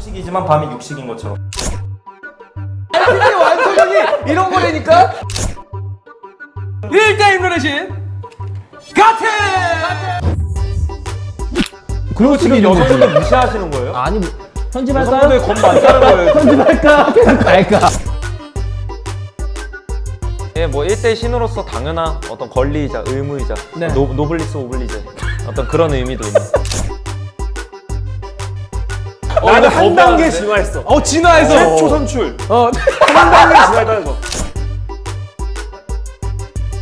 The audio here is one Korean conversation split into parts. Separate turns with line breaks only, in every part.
한식이지만 밤이 육식인 것처럼.
이게 완성이 이런 거라니까. 1대 임노래신 가트!
그리고 지금
여성분들 무시하시는 거예요?
아니 뭐,
여성분들
편집할까요?
겁 많다는 거예요.
편집할까? 계속 갈까?
예, 뭐 1대 신으로서 당연한 어떤 권리이자 의무이자
네.
노블리스 오블리제 어떤 그런 의미도 있는.
나는 한 단계 진화했어.
진화해서.
최초 선출.
어.
한 단계 진화했다는 거.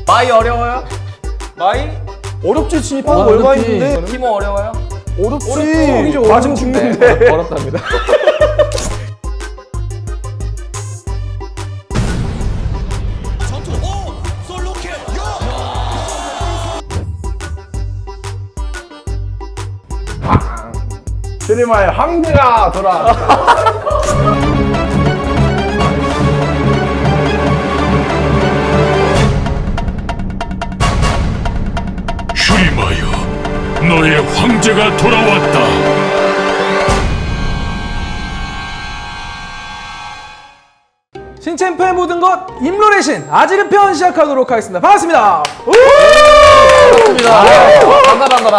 마이 어려워요?
마이?
어렵지 진입하는 거
와,
얼마
어렵지.
있는데.
티모 어려워요?
어렵지. 맞으면 죽는데.
어렵답니다.
드리마의 황제가 돌아왔다.
슈리마여, 너의 황제가 돌아왔다.
신챔프의 모든 것 임로레신 아지르 편 시작하도록 하겠습니다. 반갑습니다.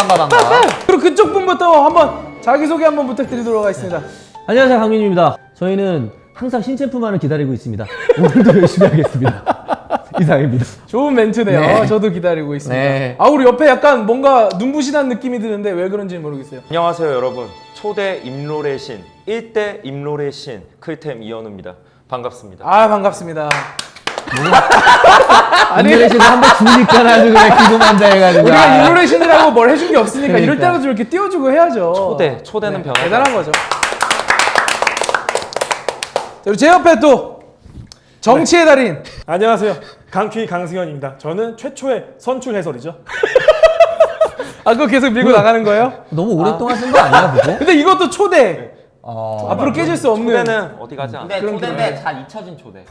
반가.
그리고 그쪽 분부터 한번 자기소개 한번 부탁드리도록 하겠습니다.
안녕하세요, 강민입니다. 저희는 항상 신챔프만을 기다리고 있습니다. 오늘도 열심히 하겠습니다. 이상입니다.
좋은 멘트네요.
네.
저도 기다리고 있습니다.
네.
아, 우리 옆에 약간 뭔가 눈부신한 느낌이 드는데 왜 그런지 모르겠어요.
안녕하세요 여러분. 초대 임로의 신 1대 임로의 신 클템 이현우입니다. 반갑습니다.
아, 반갑습니다.
안드레시도 한번 주니까 아주 그냥 기도만다 해가지고.
우리가 임로레신이라고 뭘 해준 게 없으니까
그러니까.
이럴 때라도 좀 이렇게 띄워주고 해야죠.
초대는 변하지
대단한 거죠. 자, 그리고 제 옆에 또 정치의 달인.
안녕하세요. 강퀴 강승현입니다. 저는 최초의 선출 해설이죠.
아, 그거 계속 밀고 나가는 거예요?
너무 오랫동안 쓴 거 아니야, 그거?
근데 이것도 초대. 앞으로 깨질 수 없는.
초대는 어디 가지 않아.
근데 초대인데 잘 잊혀진 초대.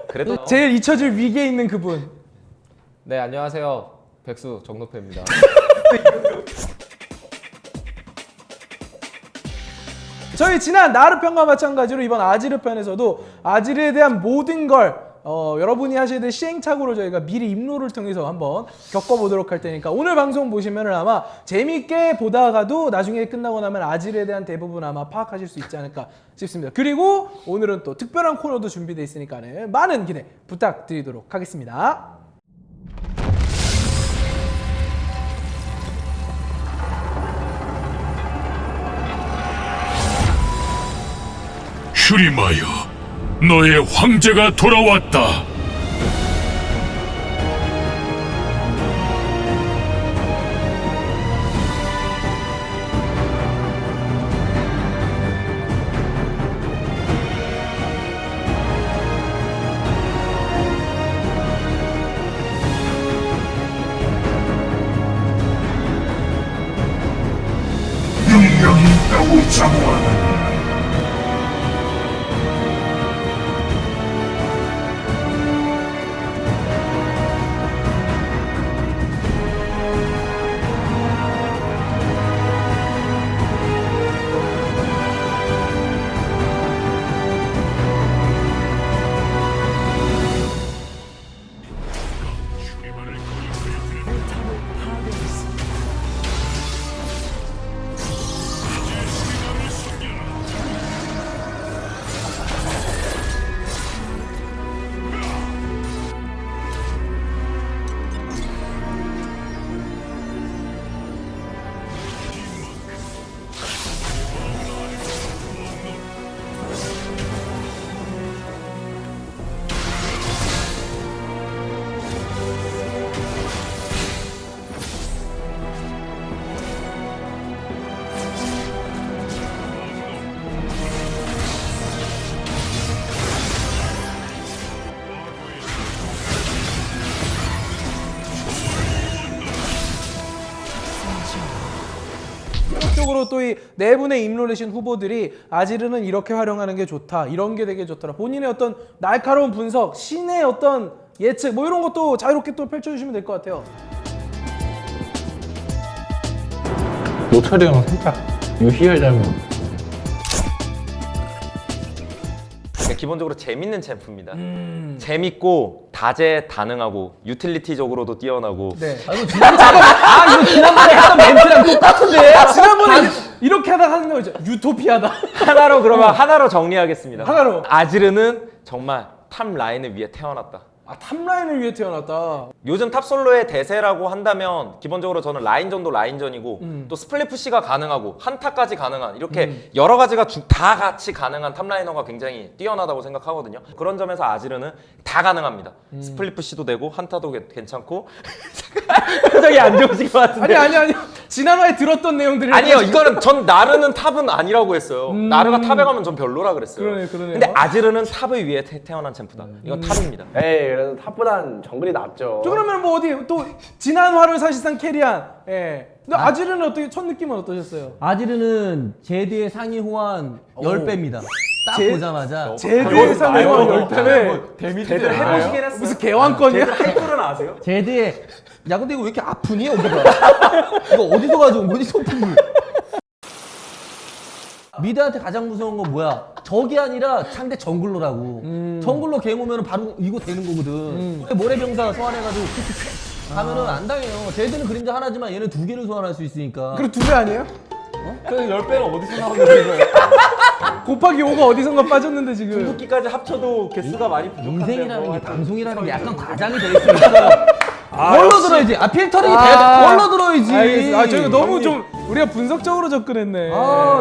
그래도
제일 잊혀질 위기에 있는 그분.
네, 안녕하세요. 백수 정노패입니다.
저희 지난 나르 편과 마찬가지로 이번 아지르 편에서도 아지르에 대한 모든 걸 여러분이 하셔야 될 시행착오를 저희가 미리 입로를 통해서 한번 겪어보도록 할 테니까 오늘 방송 보시면 아마 재밌게 보다가도 나중에 끝나고 나면 아지르에 대한 대부분 아마 파악하실 수 있지 않을까 싶습니다. 그리고 오늘은 또 특별한 코너도 준비되어 있으니까 많은 기대 부탁드리도록 하겠습니다.
슈리마여, 너의 황제가 돌아왔다. 능력이 있다고 자부하는
쪽으로 또 이 네 분의 임로레신 후보들이 아지르는 이렇게 활용하는 게 좋다, 이런 게 되게 좋더라, 본인의 어떤 날카로운 분석, 신의 어떤 예측 뭐 이런 것도 자유롭게 또 펼쳐주시면 될 것 같아요.
노철이 형 살짝 유희열 닮은
기본적으로 재밌는 챔프입니다. 재밌고 다재다능하고 유틸리티적으로도 뛰어나고
네.
아, 이거 지난번에 했던 멘트랑 똑같은데?
지난번에 이렇게 하다가 하는 거 있죠. 유토피아다.
하나로 그러면 하나로 정리하겠습니다.
하나로.
아지르는 정말 탑 라인을 위해 태어났다.
아, 탑라인을 위해 태어났다.
요즘 탑솔로의 대세라고 한다면 기본적으로 저는 라인전도 라인전이고 또 스플릿 푸시가 가능하고 한타까지 가능한 이렇게 여러 가지가 다 같이 가능한 탑라이너가 굉장히 뛰어나다고 생각하거든요. 그런 점에서 아지르는 다 가능합니다. 스플릿 푸시도 되고 한타도 괜찮고 표정이 안 좋으신 것 같은데
아니. 지난화에 들었던 내용들이
아니요, 이거는 전 나르는 탑은 아니라고 했어요. 나르가 탑에 가면 전 별로라 그랬어요.
그러네요.
근데 아지르는 탑을 위해 태어난 챔프다. 이건 탑입니다.
에이 그래도 탑보단 정글이 낫죠.
저 그러면 뭐 어디 또 지난화를 사실상 캐리한. 예. 근데 아지르는 어떻게 첫 느낌은 어떠셨어요?
아지르는 제드의 상위 호환 10배입니다. 딱 보자마자.
제드의 상황 10배를
대들 해보시긴 했어요.
무슨 개왕권이야?
할 줄은 아세요?
제드의 야 근데 이거 왜 이렇게 아프니? 여기가 이거 어디서 가져온 거지 소품을? 미드한테 가장 무서운 건 뭐야? 적이 아니라 상대 정글러라고. 정글러 갱 오면 바로 이거 되는 거거든. 모래병사 소환해가지고 가면은 안 당해요. 제드는 그림자 하나지만 얘는 2개를 소환할 수 있으니까.
그리고 2배 아니에요?
그 10배는 어디서 나오는 거예요?
곱하기 5가 어디선가 빠졌는데 지금.
궁극기까지 합쳐도 개수가 많이 부족한데
인생이라는
뭐
게 방송이라는 게 약간 과장이 될 수 있어. 걸러 들어야지. 필터링이 걸러 들어야지.
알겠습니다. 아, 저희가 너무 좀 우리가 분석적으로 접근했네.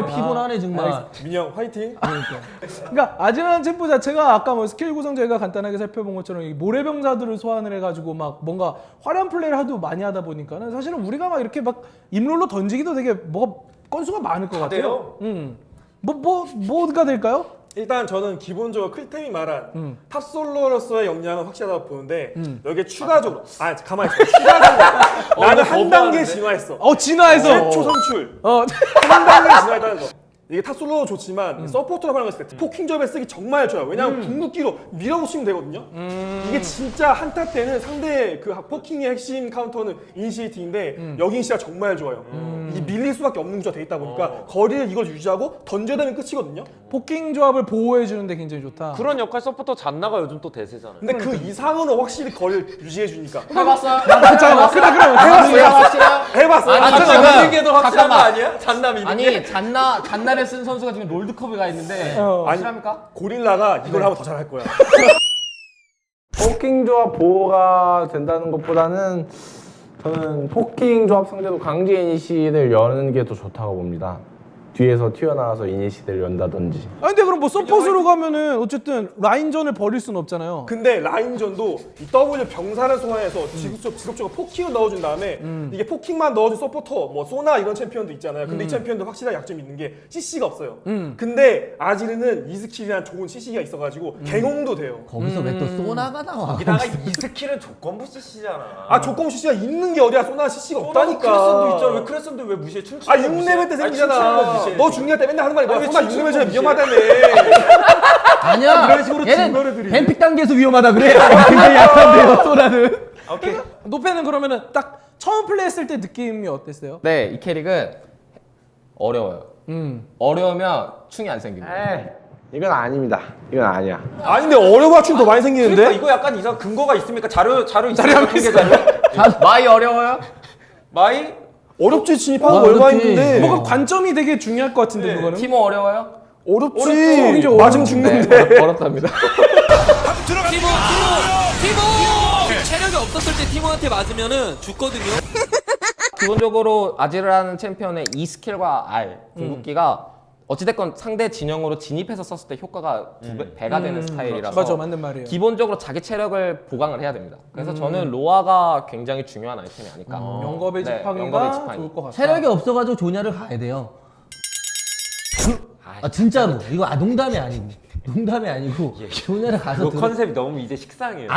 피곤하네 정말.
민영 화이팅.
그러니까 아지르라는 챔프 자체가 아까 뭐 스킬 구성 저희가 간단하게 살펴본 것처럼 이 모래병사들을 소환을 해가지고 막 뭔가 화려한 플레이를 하도 많이 하다 보니까는 사실은 우리가 막 이렇게 막 입롤로 던지기도 되게 뭐가 건수가 많을 것 같아요. 뭐가 될까요?
일단 저는 기본적으로 클템이 말한 탑솔로로서의 역량은 확실하다고 보는데 여기에 추가적으로 가만히 있어. 추가적으로 나는 한 단계 진화했어.
진화해서.
최초 선출.
어.
한 단계 진화했다는 거. 이게 탑솔로도 좋지만 서포터라고 하는 거 있을 때 포킹 접에 쓰기 정말 좋아요. 왜냐하면 궁극기로 밀어붙이면 되거든요. 이게 진짜 한타 때는 상대 그 포킹의 핵심 카운터는 이니시에이팅인데 여기 이니시가 정말 좋아요. 이 밀릴 수밖에 없는 구조가 돼 있다 보니까 거리를 이걸 유지하고 던져야 되면 끝이거든요.
포킹 조합을 보호해주는데 굉장히 좋다.
그런 역할 서포터 잔나가 요즘 또 대세잖아요.
근데 그 이상으로 확실히 거리를 유지해 주니까.
해봤어요?
잠깐만,
해봤어.
미는 게 더 확실한 거
잠깐만.
아니야? 잔나 미는 게?
아니 잔나를 쓴 선수가 지금 롤드컵에 가 있는데 확실합니까?
고릴라가 이걸 하면 더 잘할 거야.
포킹 조합 보호가 된다는 것보다는 저는 포킹 조합 상대로 강제 이니시를 여는 게 더 좋다고 봅니다. 뒤에서 튀어나와서 이니시를 연다든지.
근데 그럼 뭐 서폿으로 가면은 어쨌든 라인전을 벌일 수는 없잖아요.
근데 라인전도 이 W 병사를 소환해서 지속적으로 포킹을 넣어준 다음에 이게 포킹만 넣어준 서포터 뭐 소나 이런 챔피언도 있잖아요. 근데 이 챔피언도 확실한 약점이 있는 게 CC가 없어요. 근데 아지르는 이 스킬이란 좋은 CC가 있어가지고 갱홍도 돼요.
거기서 왜 또 소나가 나와?
거기다가 이 스킬은 조건부 CC잖아.
아 조건 CC가 있는 게 어디야? 소나 CC가 없다니까.
크레센도 있잖아. 왜 크레센도 왜 무시해? 춤추는
아 6레벨 때 생기잖아. 너 중요할 때 맨날 하는 말이 뭐야?
아니,
소나
왜
6레벨 전에
춤추는
위험하다며.
아니야.
이런 식으로
얘는
증거를
뱀픽 단계에서 위험하다 그래. 굉장히 약한데요, 소나는.
오케이.
노페는 그러면은 딱 처음 플레이했을 때 느낌이 어땠어요?
네, 이 캐릭은 어려워요. 어려우면 충이 안 생깁니다.
에이, 이건 아닙니다. 이건 아니야.
아닌데 어려워 충 더 많이 생기는데?
그러니까 이거 약간 이상 근거가 있습니까? 자료 있습니까? 통계 자료?
마이 어려워요?
마이?
어렵지 진입하는 거 얼마
어렵지.
있는데.
뭐가 관점이 되게 중요할 것 같은데
네.
그거는.
티모 어려워요?
어렵지.
굉장히
맞으면 죽는데.
네, 어렵답니다.
티모 체력이 없었을 때 티모한테 맞으면은 죽거든요.
기본적으로 아지르라는 챔피언의 E 스킬과 R 궁극기가 어찌됐건 상대 진영으로 진입해서 썼을 때 효과가 배가 되는 스타일이라서
맞아, 맞는 말이에요.
기본적으로 자기 체력을 보강을 해야 됩니다. 그래서 저는 로아가 굉장히 중요한 아이템이 아닐까.
영겁의
네,
지팡이가
영겁의 지팡이.
좋을 것 같다.
체력이 없어가지고 조냐를 가야 돼요. 진짜로 이거 농담이 아니고 조냐를 가서
그 컨셉이 너무 이제 식상해요.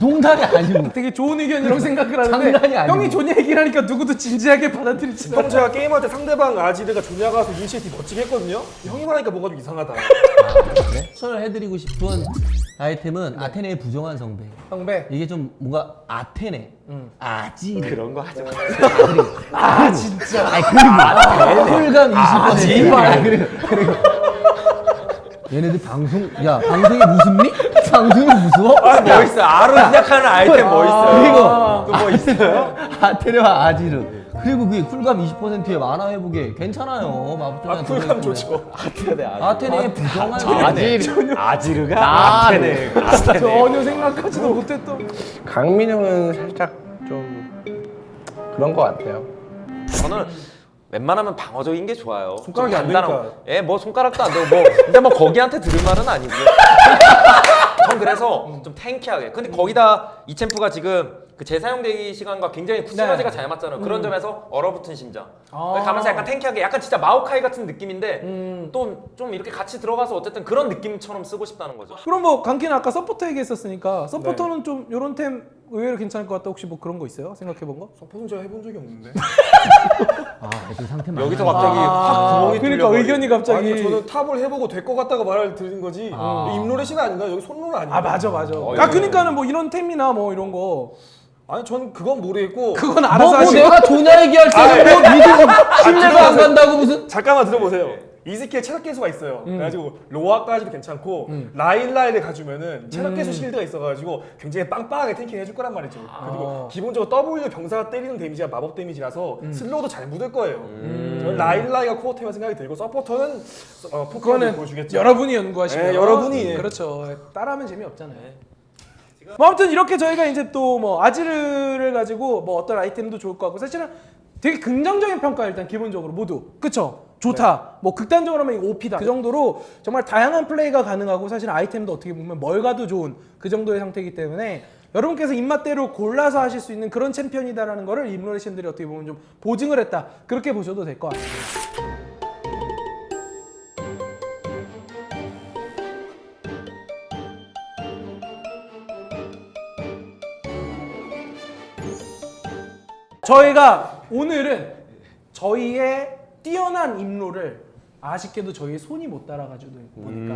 농담이 아니고
되게 좋은 의견이라고 생각을 하는데
장난이 아니고.
형이 존야 얘기를 하니까 누구도 진지하게 받아들이지 않아.
제가 게임할 때 상대방 아지르가 조냐 가서 이니시에이티브 멋지게 했거든요. 형이 말하니까 뭔가 좀 이상하다.
추천을 해드리고 싶은 아이템은 아테네의 부정한 성배.
성배.
이게 좀 뭔가 아테네, 아지
그런 거 하지 마.
진짜.
그리고 쿨감 20%. 그리고 얘네들 방송이 무섭니? 방송이 무서워?
뭐 있어요? R로 시작하는 아이템 뭐 있어요?
그리고
또 뭐 있어요?
아테네와 아지르 그리고 그게 쿨감 20%에 만화 회복에 괜찮아요. 마법전이랑
쿨감 좋죠.
아테네의 부정한
아지르가 아테네.
전혀 생각하지도 못했던.
강민영은 살짝 좀 그런 것 같아요.
저는 웬만하면 방어적인 게 좋아요.
손가락이 안
간단한
되니까.
거. 예, 뭐 손가락도 안 되고 뭐 근데 뭐 거기한테 들을 말은 아니고. 전 그래서 좀 탱키하게. 근데 거기다 이 챔프가 지금 그 재사용 대기 시간과 굉장히 시너지가 잘 맞잖아요. 그런 점에서 얼어붙은 심장. 가면서 약간 탱키하게 약간 진짜 마오카이 같은 느낌인데 또 좀 이렇게 같이 들어가서 어쨌든 그런 느낌처럼 쓰고 싶다는 거죠.
그럼 뭐 강키는 아까 서포터 얘기했었으니까 서포터는 좀 요런 템 의외로 괜찮을 것 같다. 혹시 뭐 그런 거 있어요? 생각해본 거?
서포는 제가 해본 적이 없는데.
애들 상태 많아.
여기서 갑자기 확 구멍이
그러니까
뚫려버리고.
의견이 갑자기.
아니, 저는 탑을 해보고 될 것 같다고 말을 드린 거지. 입노래신 아닌가? 여기 손노래 아닌가?
아 맞아.
예.
그러니까는 뭐 이런 템이나 뭐 이런 거
아니 저는 그건 모르겠고.
그건 알아서
뭐
하시고.
내가 조냐 얘기할 때는 뭐 믿음 신뢰가 안 간다고 무슨
잠깐만 들어보세요. 이 스킬 체력 개수가 있어요. 그래가지고 로아까지도 괜찮고 라일라이를 가주면은 체력 개수 실드가 있어가지고 굉장히 빵빵하게 탱킹 해줄 거란 말이죠. 그리고 기본적으로 W 병사가 때리는 데미지가 마법 데미지라서 슬로우도 잘 묻을 거예요. 저는 라일라이가 코어템이라 생각이 들고 서포터는 포크를
그거는
보여주겠죠.
여러분이 연구하시면
네, 여러분이.
그렇죠. 따라하면 재미없잖아요. 뭐 아무튼 이렇게 저희가 이제 또 뭐 아지르를 가지고 뭐 어떤 아이템도 좋을 것 같고 사실은 되게 긍정적인 평가 일단 기본적으로 모두 그쵸? 좋다. 뭐 극단적으로 하면 이거 OP다. 그 정도로 정말 다양한 플레이가 가능하고 사실 아이템도 어떻게 보면 뭘 가도 좋은 그 정도의 상태이기 때문에 여러분께서 입맛대로 골라서 하실 수 있는 그런 챔피언이다라는 거를 입노레이션들이 어떻게 보면 좀 보증을 했다. 그렇게 보셔도 될 것 같아요. 저희가 오늘은 저희의 뛰어난 입로를 아쉽게도 저희의 손이 못 따라가지고 보니까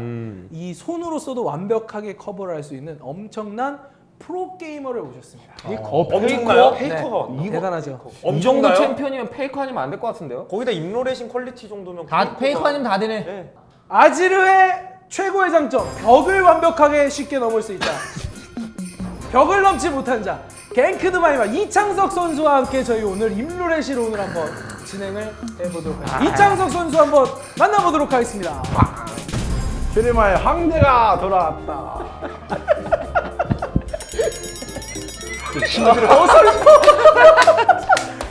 이 손으로서도 완벽하게 커버를 할 수 있는 엄청난 프로게이머를 모셨습니다.
엄청나요?
페이커가 왔나?
대단하죠.
이 정도
엄청나요?
챔피언이면 페이커 아니면 안 될 것 같은데요?
거기다 입노레신 퀄리티 정도면
다 페이커 아니면 다 되네.
아지르의 최고의 장점, 벽을 완벽하게 쉽게 넘을 수 있다. 벽을 넘지 못한 자, 갱크드마이마 이창석 선수와 함께 저희 오늘 입루레시로 오늘 한번 진행을 해보도록 하겠습니다. 이창석 선수 한번 만나보도록 하겠습니다.
슈리마의 황제가 돌아왔다.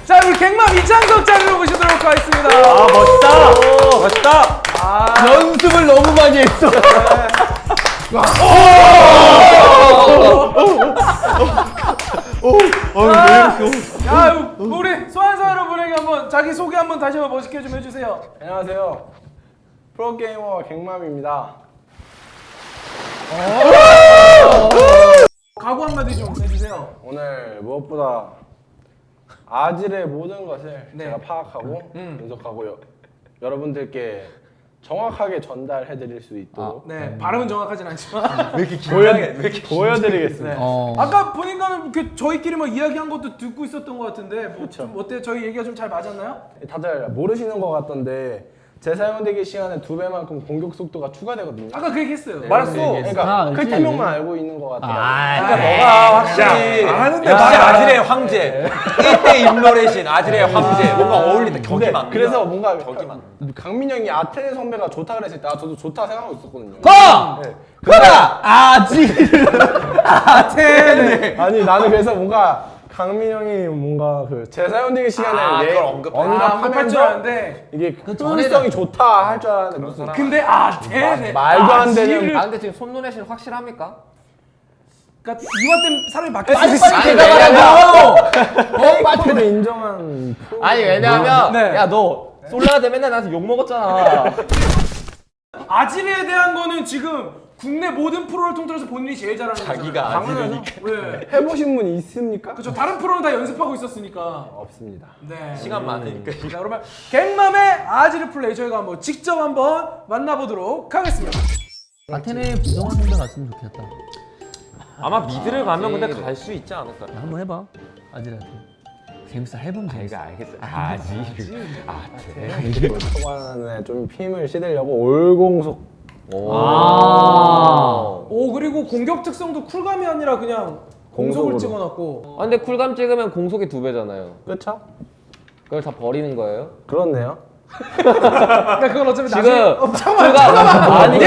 자, 우리 갱맘 이창석 자리로 모시도록 하겠습니다.
아 멋있다. 멋있다.
연습을 너무 많이 했어.
자, 우리 소환사 여러분에게 한번 자기 소개 한번 다시 한번 멋있게 좀 해주세요.
안녕하세요. 프로게이머 갱맘입니다.
각오 한마디 좀 해주세요.
오늘 무엇보다 아질의 모든 것을
네.
제가 파악하고 분석하고 여러분들께 정확하게 전달해드릴 수 있도록
네, 발음은 정확하진 않지만
보여드리겠습니다.
아까 보니까는 저희끼리 막 이야기한 것도 듣고 있었던 것 같은데 뭐 좀 어때? 저희 얘기가 좀 잘 맞았나요?
다들 모르시는 것 같던데 재사용되기 시간에 2배만큼 공격 속도가 추가되거든요.
아까 그 얘기했어요.
말했어.
그러니까 클테명만 알고 있는 것 같더라고요.
그러니까 너가 확실히
아는데
역시
말 안
아지레의 황제 1대 입노레신 아지레의 황제 뭔가 어울린다. 격이 많다.
그래서 뭔가
격이
강민영이 아테네 선배가 좋다 그랬을 때 저도 좋다 생각하고 있었거든요.
거! 거라! 아지르!
아테네.
아니 나는 그래서 뭔가 강민영이 뭔가 그 재사용되기 시간에
그걸 언급할 줄
언급하면서
알았는데
이게 효율성이 좋다 할 줄 알았는데 무슨
근데 아테네.
말도 안 되는
아 근데 지금 손눈의신 확실합니까?
그러니까 이와 때문에 사람이 바뀌었을
빨리
수 있어.
빨리 대답하라고!
페이커를 인정한 프로.
아니 왜냐하면
네.
야 너 솔라가 때 맨날 나한테 욕 먹었잖아.
아지르에 대한 거는 지금 국내 모든 프로를 통틀어서 본인이 제일 잘하는 거잖아요.
자기가 아지르니까.
왜?
해보신 분 있습니까?
그렇죠. 다른 프로는 다 연습하고 있었으니까.
없습니다.
네.
시간 많으니까.
자, 그러면 갱맘의 아지르 플레이 저희가 한번 직접 한번 만나보도록 하겠습니다.
아테네에 부정한 선배 갔으면 좋겠다.
아마 미드를 가면 근데 갈 수 있지 않을까.
야, 한번 해봐. 아지르한테. 재밌어. 해보면 재밌어.
알겠어. 아지르.
초반에 좀 힘을 씻으려고 올공속
오 그리고 공격 특성도 쿨감이 아니라 그냥 공속을
공속으로.
찍어놨고.
아, 근데 쿨감 찍으면 공속이 2배잖아요.
그렇죠?
그걸 다 버리는 거예요?
그렇네요.
그러니까 그건 어차피
지금
나중에 잠깐만.
아니,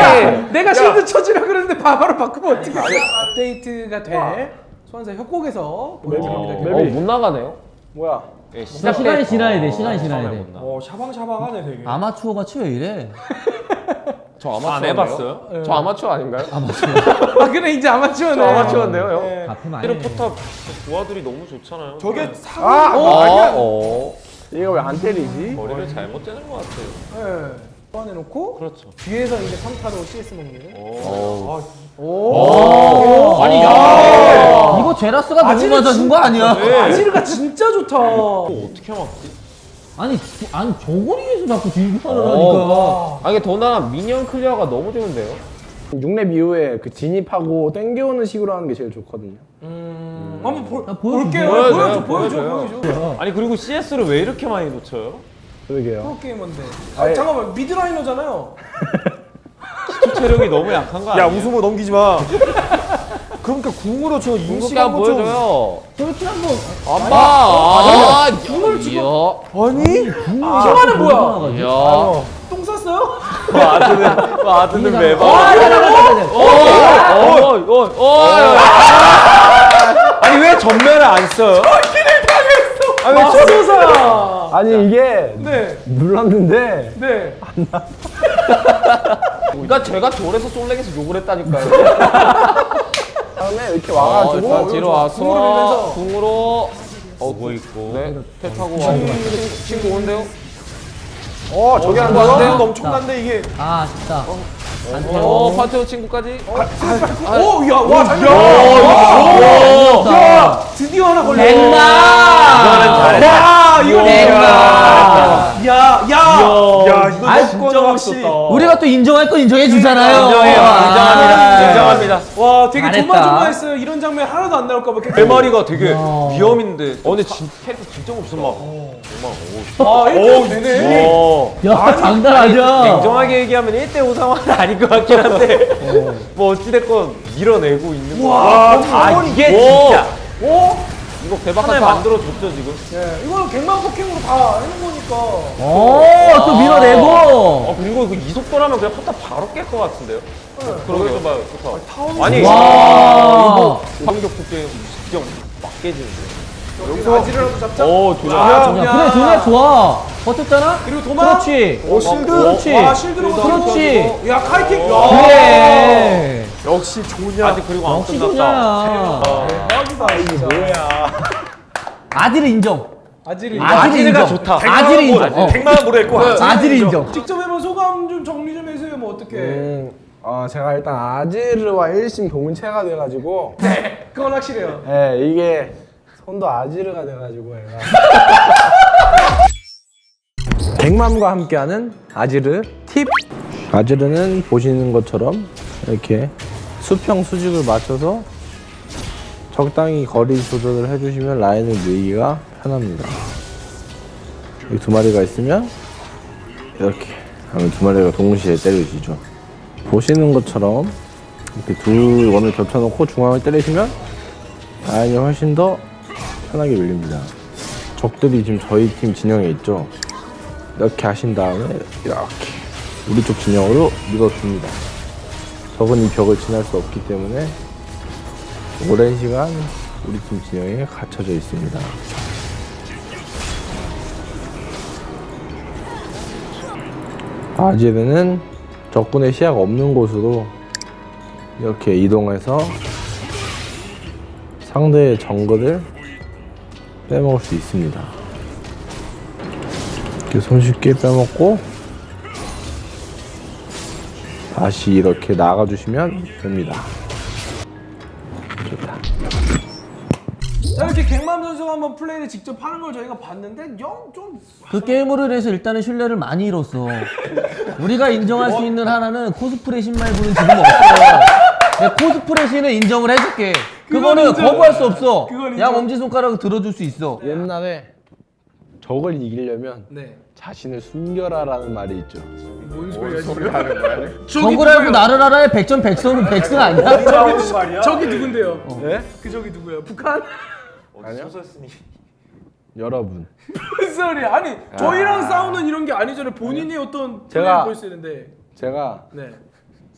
내가 실드 쳐지라 그랬는데 바로 바꾸면 어떻게? 업데이트가 돼. 소환사 협곡에서 보여줄 겁니다.
못 나가네요.
뭐야?
진짜 시간이 지나야 돼. 시간이 지나야 돼.
샤방샤방하네 되게.
아마추어가 왜 이래?
저 아마추어
안 해봤어요?
저 아마추어 아닌가요?
아 그래 이제 아마추어네.
저 아마추어인데요, 형?
네.
앞에 많이.
이런 포탑 조화들이 너무 좋잖아요.
저게
얘가 왜 안 때리지?
머리를 잘못 째는 것 같아요.
네. 소환해놓고
그렇죠.
뒤에서 이제 3타로 CS 먹는.
아니, 야!
이거 제라스가 너무 맞아준 거 아니야?
아지르가 진짜 좋다.
어떻게 막지?
아니 저거리에서 자꾸 딜기판을 하니까.
아니, 더나 미니언 클리어가 너무 좋은데요?
6렙 이후에 그 진입하고 땡겨오는 식으로 하는 게 제일 좋거든요.
한번
보여줘.
볼게요.
보여줘요,
보여줘.
아니 그리고 CS를 왜 이렇게 많이 놓쳐요?
그러게요.
프로게이머인데.
아예-
잠깐만 미드라이너잖아요.
기초 체력이 너무 약한 거
야
아니에요?
웃음을 넘기지 마. 그러니까 궁으로 저
궁극기
인식한
한번
거좀
보여줘요.
저렇게 한번.
궁을 찍어?
시간은 뭐야?
이야.
똥 쌌어요?
아드는 매번. 아니 왜 전면을 안 써요?
맙소사.
아니 이게
네.
눌렀는데
네.
그러니까 제가 돌에서 솔랭에서 욕을 했다니까요.
다음에 이렇게 와가지고
일단 뒤로 와서
궁으로 밀면서.
궁으로
오고 있고.
네, 태 타고 와. 친구 오는데요?
저기 안
안 돼요?
엄청난데 이게.
아 아쉽다.
파테오 친구까지.
오, 야, 와, 잘 야, 드디어 하나 걸려.
백마.
와, 이거
백마.
야,
야 이거
아이,
진짜 멋있다.
우리가 또 인정할 건 인정해 주잖아요.
인정합니다.
와, 되게
잘했다.
조마조마했어요. 이런 장면 하나도 안 나올까 봐.
내 머리가 되게 위험인데. 근데 캐릭터 진짜 없어 막.
아, 1등 되네.
야 장난 아니야.
냉정하게 얘기하면 1대5 상황은 아닌 것 같긴 한데 뭐 어찌됐건 밀어내고 있는 거. 아 이게 진짜
이거 대박
하나에
같아.
만들어줬죠 지금.
예, 이거는 갱만 포킹으로 다 해놓은 거니까.
또 밀어내고.
그리고 그 이 속도라면 그냥 포탑 바로 깰 것 같은데요. 그러게요. 봐요 포탑. 아니
와.
공격 폭행 무식경 막 깨지는데.
여기서 아지르라도 잡자.
좋아.
그래 좋네 좋아. 버텼잖아.
그리고 도망.
그렇지.
실드.
그렇지.
와, 실드로
그렇지.
야, 카이팅.
그래.
역시 좋냐.
아직 그리고 안
역시
끝났다.
좋냐.
대박이다, 진짜.
아지를 인정.
아지르.
아지르가 좋다.
아지를 인정.
100만 원 모르겠고.
아지를 인정.
직접 해본 소감 좀 정리 좀 해주세요. 뭐 어떻게?
제가 일단 아지르와 일심 동체가 돼가지고
그건 확실해요.
이게 손도 아지르가 돼가지고 얘가 백맘과 함께하는 아지르 팁. 아지르는 보시는 것처럼 이렇게 수평 수직을 맞춰서 적당히 거리 조절을 해주시면 라인을 밀기가 편합니다. 여기 두 마리가 있으면 이렇게 하면 두 마리가 동시에 때려지죠. 보시는 것처럼 이렇게 두 원을 겹쳐놓고 중앙을 때리시면 라인이 훨씬 더 편하게 밀립니다. 적들이 지금 저희 팀 진영에 있죠. 이렇게 하신 다음에 이렇게 우리 쪽 진영으로 밀어줍니다. 적은 이 벽을 지날 수 없기 때문에 오랜 시간 우리 팀 진영에 갇혀져 있습니다. 아지르는 적군의 시야가 없는 곳으로 이렇게 이동해서 상대의 정글을 빼먹을 수 있습니다. 이렇게 손쉽게 빼먹고 다시 이렇게 나가주시면 됩니다. 좋다.
자, 이렇게 갱맘 선수가 한번 플레이를 직접 하는 걸 저희가 봤는데 좀
그 게임으로 인해서 일단은 신뢰를 많이 잃었어. 우리가 인정할 수 있는 하나는 코스프레 신말부는 지금 없어. 내 코스프레 신은 인정을 해줄게. 그거는
인정.
거부할 수 없어.
그건 인정.
양 엄지손가락을 들어줄 수 있어.
옛날에 적을 이기려면
네.
자신을 숨겨라라는 말이 있죠.
뭔 소리야 지금?
하는 거야?
적을 알고 나를 알아야 백전 백성은 백성 아니야?
무슨 말이야?
적이 누군데요?
네?
그 적이 누구예요? 북한?
아니요.
소설스님.
여러분.
무슨 소리야? 아니 저희랑 싸우는 이런 게 아니잖아요. 본인이 어떤
제가-
플레이를 볼수 있는데.
제가
네.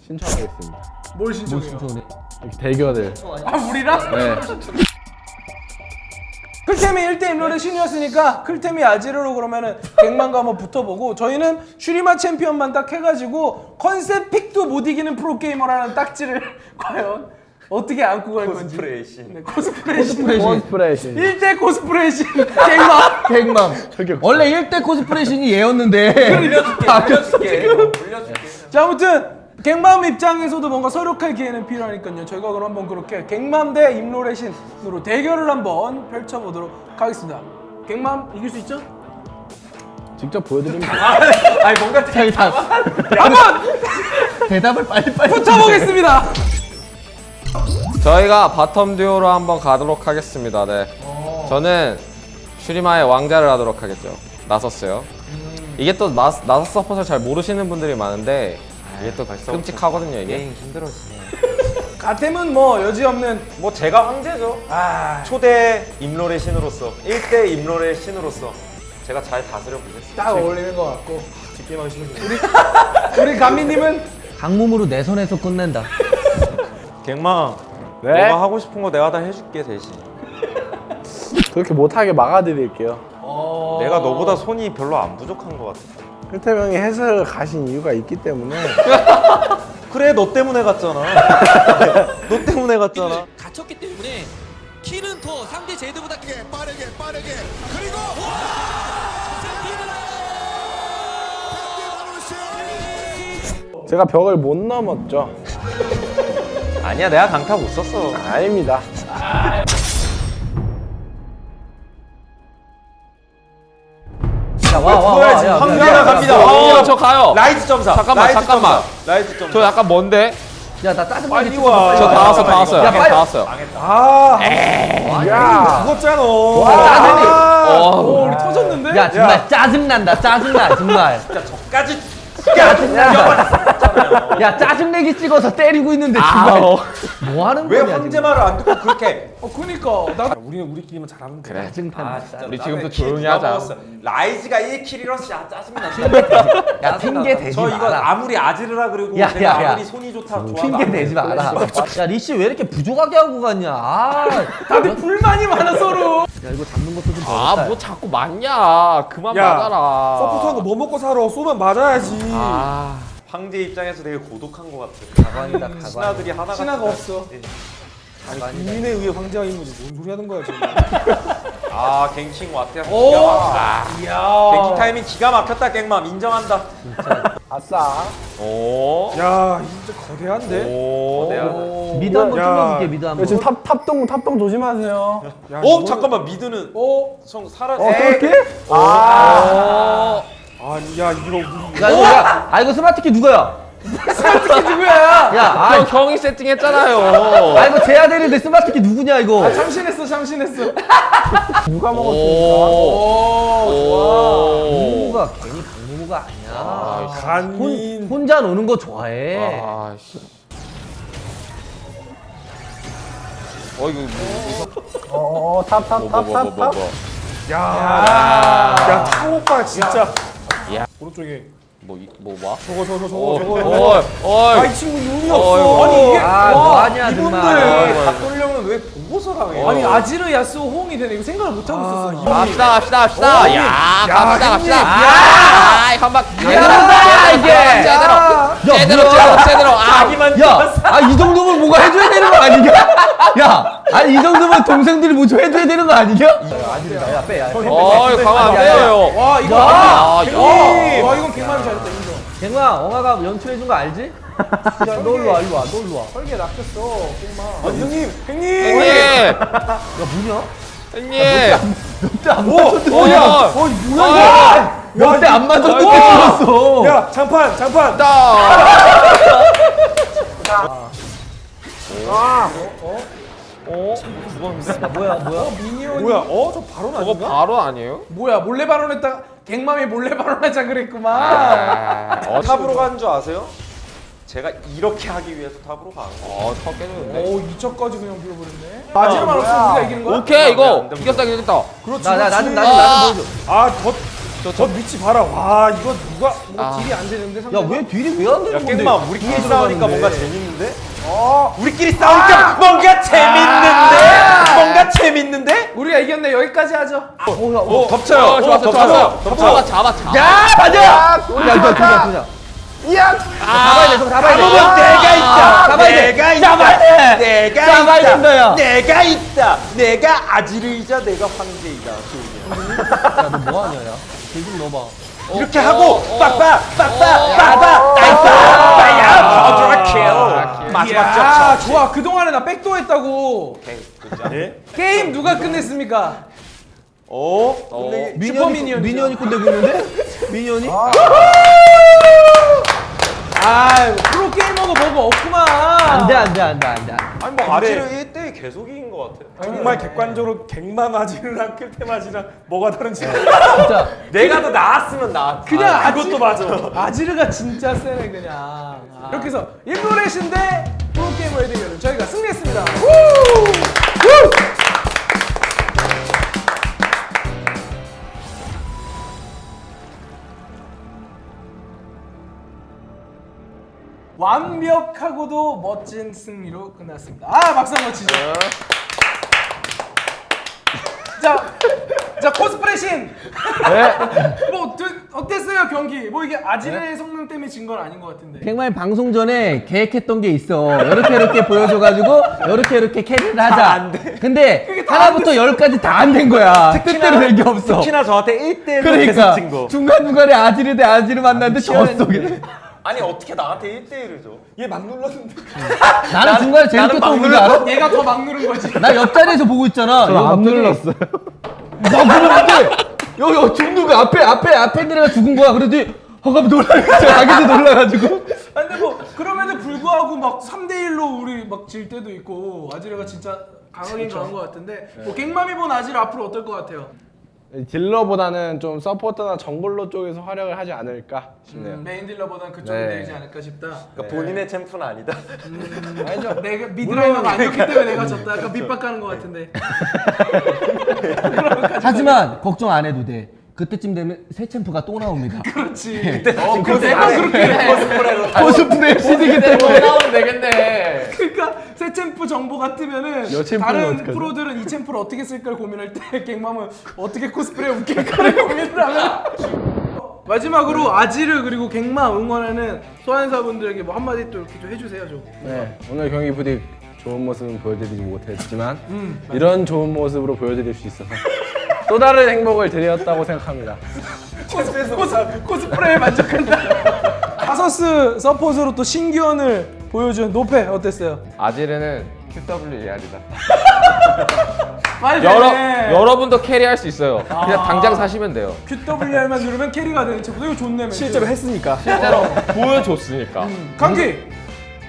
신청하겠습니다.
뭘 신청해요?
이렇게 대결을.
아 우리랑?
네.
클템이 1대 1롤의 신이었으니까 클템이 아지르로 그러면은 갱만과 한번 붙어보고 저희는 슈리마 챔피언만 딱 해가지고 컨셉 픽도 못 이기는 프로게이머라는 딱지를 과연 어떻게 안고 갈 건지.
코스프레의 신.
네, 코스프레이 신.
코스프레이션.
1대 코스프레이 신 갱만.
백맘. 원래 1대 코스프레 신이 얘였는데.
올려줄게. 올려줄게.
자 아무튼 갱맘 입장에서도 뭔가 서력할 기회는 필요하니까요. 저희가 그럼 한번 그렇게 갱맘 대 임로의 신으로 대결을 한번 펼쳐보도록 하겠습니다. 갱맘 이길 수 있죠?
직접 보여드리면
아니 뭔가
자기 다
한번
대답을 빨리
붙어보겠습니다.
저희가 바텀 듀오로 한번 가도록 하겠습니다. 네. 저는 슈리마의 왕자를 하도록 하겠죠. 나섰어요. 이게 또 나서 서폿을 잘 모르시는 분들이 많은데 이게 또 끔찍하거든요. 이게.
힘들어지네.
가템은 뭐 여지없는
뭐 제가 황제죠. 초대 임롤의 신으로서 1대 임롤의 신으로서 제가 잘 다스려 보겠습니다.
딱 어울리는 것 같고
게임하기 싫은데.
우리 감미님은
강몸으로 내 손에서 끝낸다.
갱마,
네?
너가 하고 싶은 거 내가 다 해줄게 대신.
그렇게 못하게 막아드릴게요.
내가 너보다 손이 별로 안 부족한 것 같아.
클템형이 해설을 가신 이유가 있기 때문에
그래 너 때문에 갔잖아. 너 때문에 갔잖아.
갇혔기 때문에 킬은 더 상대 제드보다 빠르게 그리고
제가 벽을 못 넘었죠.
아니야 내가 강타 못 썼어.
아닙니다.
와. 야,
황제가 갑니다.
저 가요.
라이트 점사.
잠깐만,
라이트
잠깐만.
점사. 라이트 점사.
저 약간 먼데?
야, 나 짜증나게
빨리
찍어서
와.
빨리
저
와.
다 왔어, 다 왔어요.
야, 빨리
다 왔어요.
야,
죽었잖아.
짜증이.
오 우리 터졌는데?
야, 정말 짜증난다. 짜증나, 정말.
까지.
야, 짜증내기 찍어서 때리고 있는데 정말. 뭐 하는
왜
거냐,
황제
지금.
말을 안 듣고 그렇게?
그니까 나
우리는 우리끼리만 잘하면 돼.
그래.
짜증난다.
우리
나는
지금부터
킬
조용히
누가
하자.
먹었어. 라이즈가 1킬이라서 짜증나.
야, 핑계 대지
저 이거
마라.
아무리 아지르라 그리고
야,
제가
야, 야.
아무리 손이 좋다 좋아도
핑계
안 돼.
대지 마라. 야, 리씨 왜 이렇게 부족하게 하고 갔냐? 아,
다들 불만이 많아 서로.
야, 이거 잡는 것도 좀
아,
어렵다.
뭐 자꾸 맞냐. 그만
야,
맞아라.
서포트한 거 뭐 먹고 살아? 쏘면 맞아야지.
아,
황제 입장에서 되게 고독한 것 같아.
가관이다, 가관.
신하들이 하나가
신화가 없어.
아니 국민에 의해 황제가 있는 거지. 뭔 소리 하는 거야 지금.
아 갱킹 왔대.
오.
아, 갱킹 타이밍 기가 막혔다 갱맘 인정한다.
아싸.
오.
야 진짜 거대한데.
오.
미드 한번
야.
뚫어줄게, 미드 한번.
지금 탑동 조심하세요.
야,
오
이거-
잠깐만 미드는
오.
성 사라.
그렇게?
아니 야 이거 우리
야, 이거 야, 아, 이거 스마트키 누구야?
스마트키 누구야?
야, 아,
형이 세팅했잖아요.
아, 이거 재야 되는데 스마트키 누구냐, 이거?
참신했어.
누가 먹었습니까?
강무가 괜히 강무가 아니야.
간민.
혼자 노는 거 좋아해.
아, 씨. 이거
탑.
야 타오빠 진짜.
야.
오른쪽에
뭐 와?
저거.
어이.
아이 친구 눈이
어이,
없어.
아니 이게
아, 뭐하냐, 정말.
다 쏠려면 왜 보고서 강해?
아니 아지르 야스오 호응이 되네. 이거 생각을 못 하고 있었어. 나.
갑시다. 야, 갑시다.
형님.
야, 한박.
야, 이게.
제대로. 아,
야, 이 정도면 뭔가 해줘야 되는 거 아니냐? 야, 아니, 이 정도면 동생들이 뭐 해줘야 되는 거 아니냐? 야, 빼, 야.
어이, 가만 안 돼요.
와 이거.
야,
와 이건 갱맘이 잘했다 인정.
갱마, 엉아가 연출해준 거 알지? 야, 너 일로 와, 일로 와, 너 일로 와.
설계 낚였어 갱맘.
아니 형님.
형님.
야, 뭐냐?
형님.
뭐야?
뭐야?
몇대 안 맞았는데 죽었어.
야 장판.
뭐야?
미니언
뭐야? 저 바로
저거
나닌가?
바로 아니에요?
뭐야 몰래 발언했다가 갱맘이 몰래 발언하자 그랬구만.
탑으로 가는 줄 아세요? 제가 이렇게 하기 위해서 탑으로 가는 거예요.
턱 깨졌는데.
오 2척까지 그냥 빌어버렸네. 마지막 없으면 우리가 이기는 거야?
오케이 이거 이겼다 이겼다.
그렇지.
나좀
그렇지.
보여줘.
저 위치 봐라. 와, 이거 누가
딜이 안 되는데
야
상대가.
왜 뒤리 왜 안 되는
야
건데?
깽맘 우리끼리
뒤에
싸우니까
들어갔는데.
뭔가 재밌는데? 우리끼리 싸우니까 뭔가 재밌는데? 뭔가 재밌는데?
우리가 이겼네. 여기까지 하죠.
덮쳐요.
좋았어. 잡아.
야 맞아. 야 이거 그냥. 잡아야 돼. 잡아야 돼.
내가 있다.
잡아야 돼.
내가 있다. 내가
잡아야
있다.
된다, 야.
내가 있다. 내가 아지르이자 내가 황제이다.
야너 뭐하냐 야. 길좀 넣어봐.
이렇게 하고 빡빡 나이스. 야 버드라킬. 마지막
야
접촉.
좋아. 그동안에 나 백도 했다고.
네?
게임 누가 끝냈습니까? 슈퍼미니언이죠.
미니언이 꼰대고 있는데? 미니언이?
아 프로게이머가 뭐가 없구만.
안돼.
아니 뭐 아지르 1대 계속 이긴 것 같아.
정말 객관적으로 갱맘 아지르랑 클템 아지르랑 뭐가 다른지
진짜.
내가 더 나았으면 나았.
그냥
그것도 맞아.
아지르가 진짜 세네 그냥. 이렇게 해서 인도네시아 대 프로게이머의 대결은 저희가 승리했습니다. 완벽하고도 멋진 승리로 끝났습니다. 아 박수 한번 치죠. 자 코스프레 신. 뭐 어땠어요 경기? 뭐 이게 아지르의 성능 때문에 진 건 아닌 것 같은데.
갱마이 방송 전에 계획했던 게 있어. 이렇게 보여줘가지고 이렇게 캐리를 하자. 근데 하나부터 열까지 다 안 된 거야. 뜻대로 된 게 없어.
특히나 저한테 1대1로
그러니까
계속 진 거.
중간중간에 아지르 대 아지르 만났는데 졌어.
아니 어떻게 나한테 1대1을 줘?
얘 막 눌렀는데.
나는 중간에 재밌게 또 뭔지 알아?
얘가 더 막 누른 거지.
나 옆자리에서 보고 있잖아.
안 눌렀어요.
막 누르는데 여기 종류가 앞에 애가 죽은 거야. 그러더니 갑자기 놀라가지고 자기도 놀라가지고.
아니, 근데 뭐 그럼에도 불구하고 막 3대1로 우리 막 질 때도 있고 아지르가 진짜 강하긴 강한 것 같은데 뭐 갱맘이 본 아지르 앞으로 어떨 것 같아요?
딜러보다는 좀 서포터나 정글러 쪽에서 활약을 하지 않을까 싶네요.
메인 딜러보다는 그쪽을
네.
내리지 않을까 싶다.
그러니까 본인의 챔프는 아니다.
아니죠. 내가 미드라이너가 아니었기 때문에 내가 졌다. 약간 밑박가는 것 같은데.
하지만 걱정 안 해도 돼. 그때쯤 되면 새 챔프가 또 나옵니다.
그렇지.
그때
매번 그렇게 해.
코스프레 시즌이기 때문에.
나오면 되겠네.
그러니까 새 챔프 정보가 뜨면은
여 챔프는
다른
어떡하죠?
프로들은 이 챔프를 어떻게 쓸까를 고민할 때 갱맘은 어떻게 코스프레 웃길까를 고민을 하면 마지막으로 아지르 그리고 갱맘 응원하는 소환사분들에게 뭐 한마디 또 이렇게 좀 해주세요 좀.
네, 오늘 경기 부디 좋은 모습은 보여드리지 못했지만 이런 좋은 모습으로 보여드릴 수 있어서 또 다른 행복을 드렸다고 생각합니다.
코스프레에 만족한다. 하서스 서폿으로 또 신기원을 보여준 노페 어땠어요?
아지르는 QWER이다.
말 되네.
여러분도 캐리할 수 있어요. 그냥 당장 사시면 돼요.
QWR만 누르면 캐리가 되는 챔프. 이거 좋네. 멘트.
실제로 했으니까.
실제로 보여줬으니까.
강기.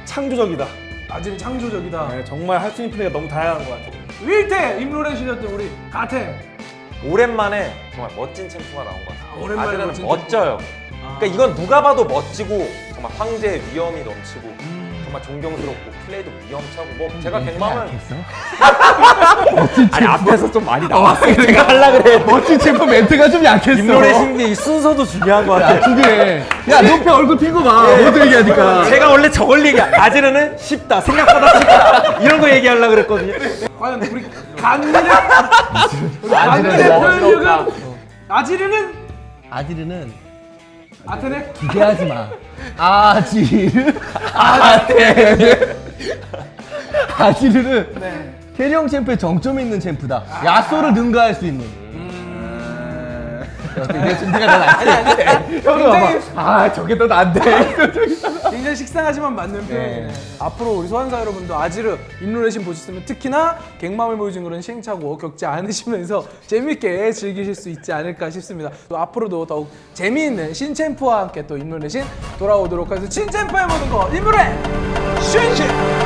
창조적이다.
아지르 창조적이다.
네, 정말 할 수 있는 플레이가 너무 다양한 것 같아요.
윌테 임로렌 시켰던 우리 가템.
오랜만에 정말 멋진 챔프가 나온 것 같아요.
오랜만에
아지르는
멋진
멋져요. 그러니까 이건 누가 봐도 멋지고 정말 황제의 위엄이 넘치고 정말 존경스럽고 플레이도 위험차고 뭐 제가 갱맘은 아니 앞에서 좀 많이 나왔어요. 제가 하려 그래.
멋진 챔프 멘트가 좀 약했어.
임노래 신기 이 순서도 중요한 것 같아요.
그게. 야, 노페 얼굴 핀거 봐. 모두 얘기하니까.
제가 원래 저걸 얘기 아지르는 쉽다 생각보다 쉽다 이런 거 얘기하려고 그랬거든요.
과연 우리 간밀의 표현력은 아지르는 아테네
기대하지 마. 아지르. 아지르는
네.
캐리형 챔프의 정점이 있는 챔프다. 야소를 능가할 수 있는. 이게 준비가 잘
굉장히
저게 더 안 돼.
굉장히 식상하지만 맞는 표현이네. 앞으로 우리 소환사 여러분도 아지르 임로레신 보셨으면 특히나 갱맘을 보여준 그런 시행착오 겪지 않으시면서 재밌게 즐기실 수 있지 않을까 싶습니다. 또 앞으로도 더욱 재미있는 신챔프와 함께 또 임로레신 돌아오도록 하겠습니다. 신챔프의 모든 거 임로레 신챔프.